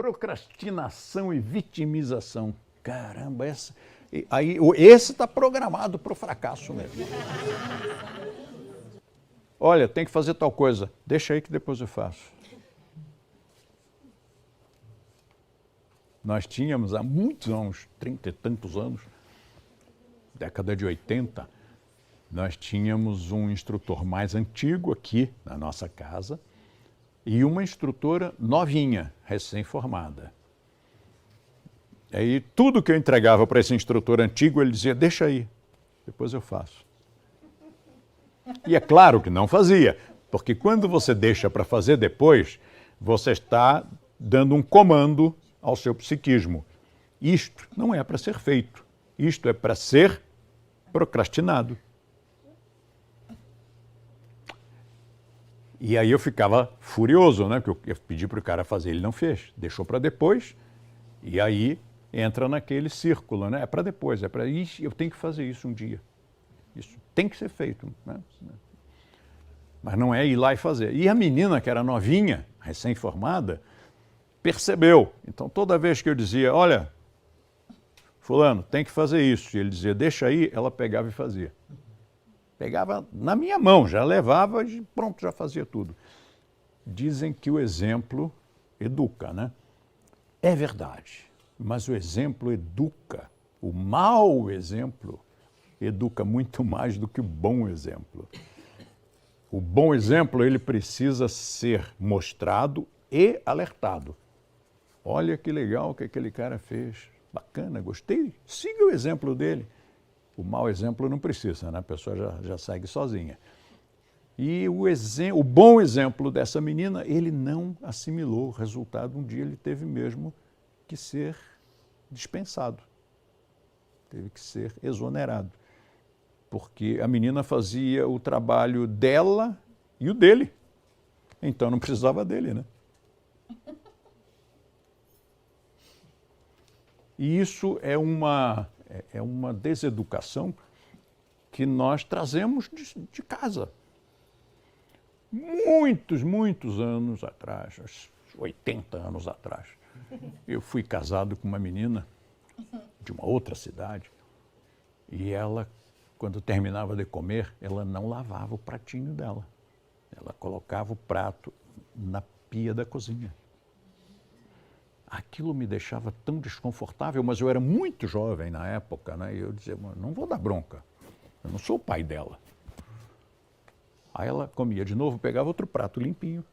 Procrastinação e vitimização. Caramba, esse está programado para o fracasso mesmo. Olha, tem que fazer tal coisa. Deixa aí que depois eu faço. Nós tínhamos há muitos anos, 30 e tantos anos, década de 80, nós tínhamos um instrutor mais antigo aqui na nossa casa e uma instrutora novinha, recém-formada. Aí tudo que eu entregava para esse instrutor antigo, ele dizia, deixa aí, depois eu faço. E é claro que não fazia, porque quando você deixa para fazer depois, você está dando um comando ao seu psiquismo. Isto não é para ser feito, isto é para ser procrastinado. E aí eu ficava furioso, né? Porque eu pedi para o cara fazer, ele não fez, deixou para depois, e aí entra naquele círculo, né? É para depois, é para isso, eu tenho que fazer isso um dia. Isso tem que ser feito, né? Mas não é ir lá e fazer. E a menina, que era novinha, recém-formada, percebeu. Então, toda vez que eu dizia, olha, fulano, tem que fazer isso, e ele dizia, deixa aí, ela pegava e fazia. Pegava na minha mão, já levava e pronto, já fazia tudo. Dizem que o exemplo educa, né? É verdade, mas o exemplo educa. O mau exemplo educa muito mais do que o bom exemplo. O bom exemplo, ele precisa ser mostrado e alertado. Olha que legal que aquele cara fez. Bacana, gostei. Siga o exemplo dele. O mau exemplo não precisa, né? A pessoa já segue sozinha. E o bom exemplo dessa menina, ele não assimilou o resultado. Um dia ele teve mesmo que ser dispensado. Teve que ser exonerado. Porque a menina fazia o trabalho dela e o dele. Então não precisava dele, né? E isso é uma deseducação que nós trazemos de casa. Muitos anos atrás, 80 anos atrás, eu fui casado com uma menina de uma outra cidade e ela, quando terminava de comer, ela não lavava o pratinho dela. Ela colocava o prato na pia da cozinha. Aquilo me deixava tão desconfortável, mas eu era muito jovem na época, né? E eu dizia, não vou dar bronca, eu não sou o pai dela. Aí ela comia de novo, pegava outro prato limpinho,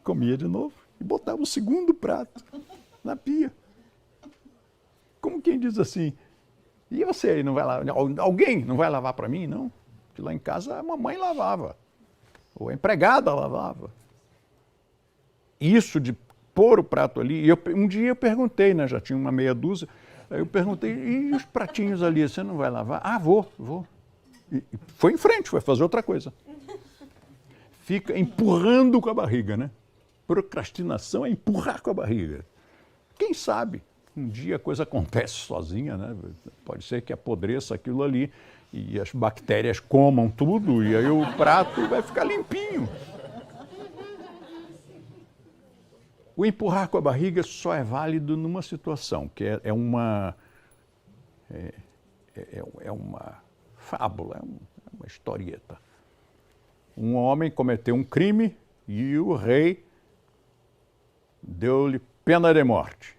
comia de novo e botava o segundo prato na pia. Como quem diz assim, e você aí não vai lavar? Alguém não vai lavar para mim? Não, porque lá em casa a mamãe lavava, ou a empregada lavava. Isso de pôr o prato ali, um dia eu perguntei, né, já tinha uma meia dúzia, aí eu perguntei, e os pratinhos ali, você não vai lavar? Ah, vou. E foi em frente, foi fazer outra coisa. Fica empurrando com a barriga, né? Procrastinação é empurrar com a barriga. Quem sabe, um dia a coisa acontece sozinha, né? Pode ser que apodreça aquilo ali e as bactérias comam tudo e aí o prato vai ficar limpinho. O empurrar com a barriga só é válido numa situação, que é uma fábula, é uma historieta. Um homem cometeu um crime e o rei deu-lhe pena de morte.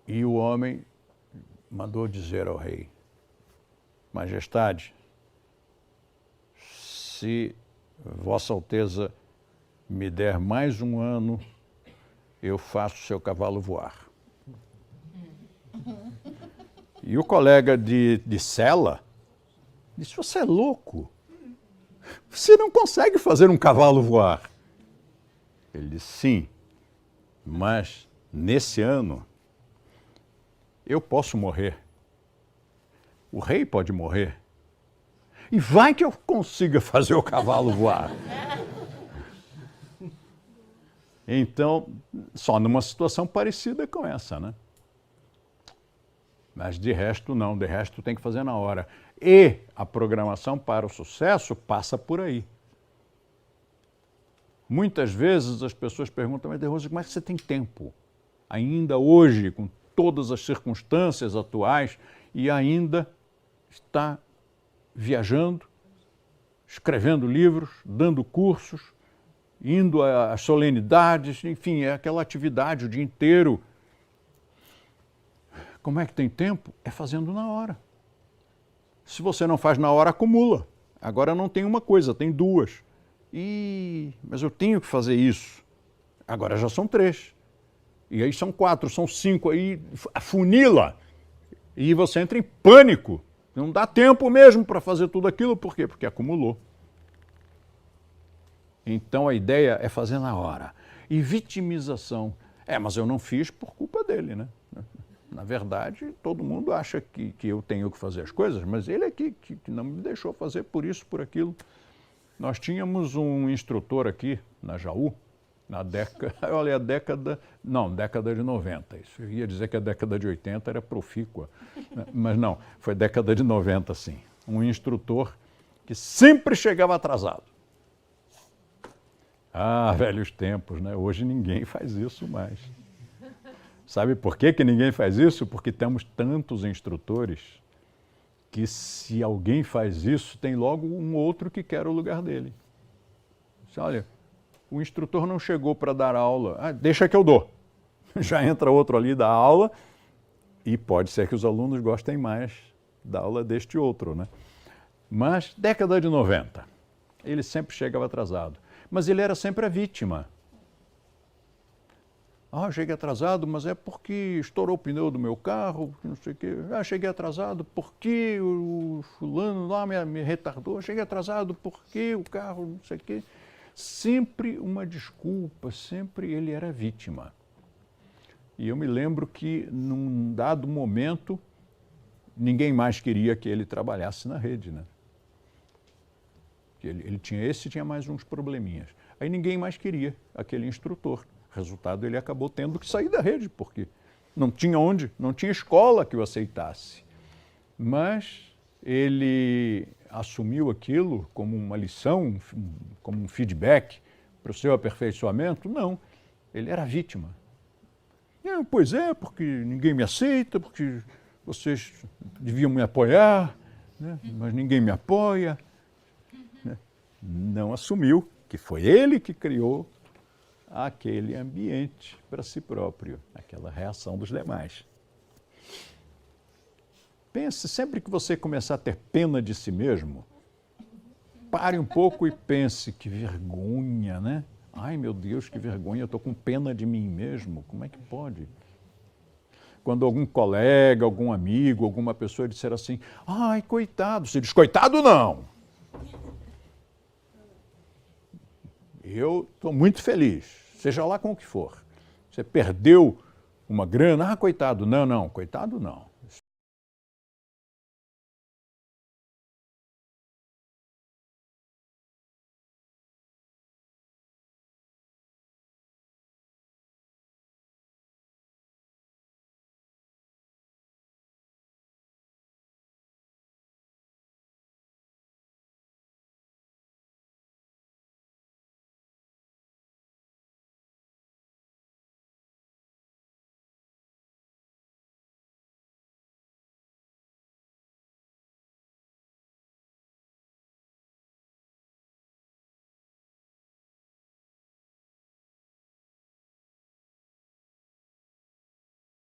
E o homem mandou dizer ao rei, Majestade, se Vossa Alteza me der mais um ano, eu faço seu cavalo voar. E o colega de cela disse, você é louco, você não consegue fazer um cavalo voar. Ele disse, sim, mas nesse ano eu posso morrer. O rei pode morrer. E vai que eu consiga fazer o cavalo voar. Então, só numa situação parecida com essa, né? Mas de resto não, de resto tem que fazer na hora. E a programação para o sucesso passa por aí. Muitas vezes as pessoas perguntam, mas De Rose, como é que você tem tempo? Ainda hoje, com todas as circunstâncias atuais, e ainda está viajando, escrevendo livros, dando cursos, indo às solenidades, enfim, é aquela atividade o dia inteiro. Como é que tem tempo? É fazendo na hora. Se você não faz na hora, acumula. Agora não tem uma coisa, tem duas. Mas eu tenho que fazer isso. Agora já são 3. E aí são 4, são 5, aí afunila. E você entra em pânico. Não dá tempo mesmo para fazer tudo aquilo. Por quê? Porque acumulou. Então a ideia é fazer na hora. E vitimização. Mas eu não fiz por culpa dele, né? Na verdade, todo mundo acha que eu tenho que fazer as coisas, mas ele é que não me deixou fazer por isso, por aquilo. Nós tínhamos um instrutor aqui na Jaú, na década de 90. Isso eu ia dizer que a década de 80 era profícua, mas não, foi década de 90, sim. Um instrutor que sempre chegava atrasado. Velhos tempos, né? Hoje ninguém faz isso mais. Sabe por que ninguém faz isso? Porque temos tantos instrutores que se alguém faz isso, tem logo um outro que quer o lugar dele. Olha, o instrutor não chegou para dar aula, deixa que eu dou. Já entra outro ali da aula e pode ser que os alunos gostem mais da aula deste outro, né? Mas, década de 90, ele sempre chegava atrasado. Mas ele era sempre a vítima. Cheguei atrasado, mas é porque estourou o pneu do meu carro, não sei o quê. Cheguei atrasado porque o fulano lá me retardou. Cheguei atrasado porque o carro, não sei o quê. Sempre uma desculpa, sempre ele era vítima. E eu me lembro que, num dado momento, ninguém mais queria que ele trabalhasse na rede, né? Ele tinha mais uns probleminhas. Aí ninguém mais queria aquele instrutor. Resultado, ele acabou tendo que sair da rede, porque não tinha onde, não tinha escola que o aceitasse. Mas ele assumiu aquilo como uma lição, como um feedback para o seu aperfeiçoamento? Não, ele era vítima. Pois é, porque ninguém me aceita, porque vocês deviam me apoiar, né? Mas ninguém me apoia. Não assumiu que foi ele que criou aquele ambiente para si próprio, aquela reação dos demais. Pense, sempre que você começar a ter pena de si mesmo, pare um pouco e pense, que vergonha, né? Meu Deus, que vergonha, eu estou com pena de mim mesmo, como é que pode? Quando algum colega, algum amigo, alguma pessoa disser assim, coitado, você diz, coitado não! Eu estou muito feliz, seja lá com o que for. Você perdeu uma grana, coitado. Não, coitado não.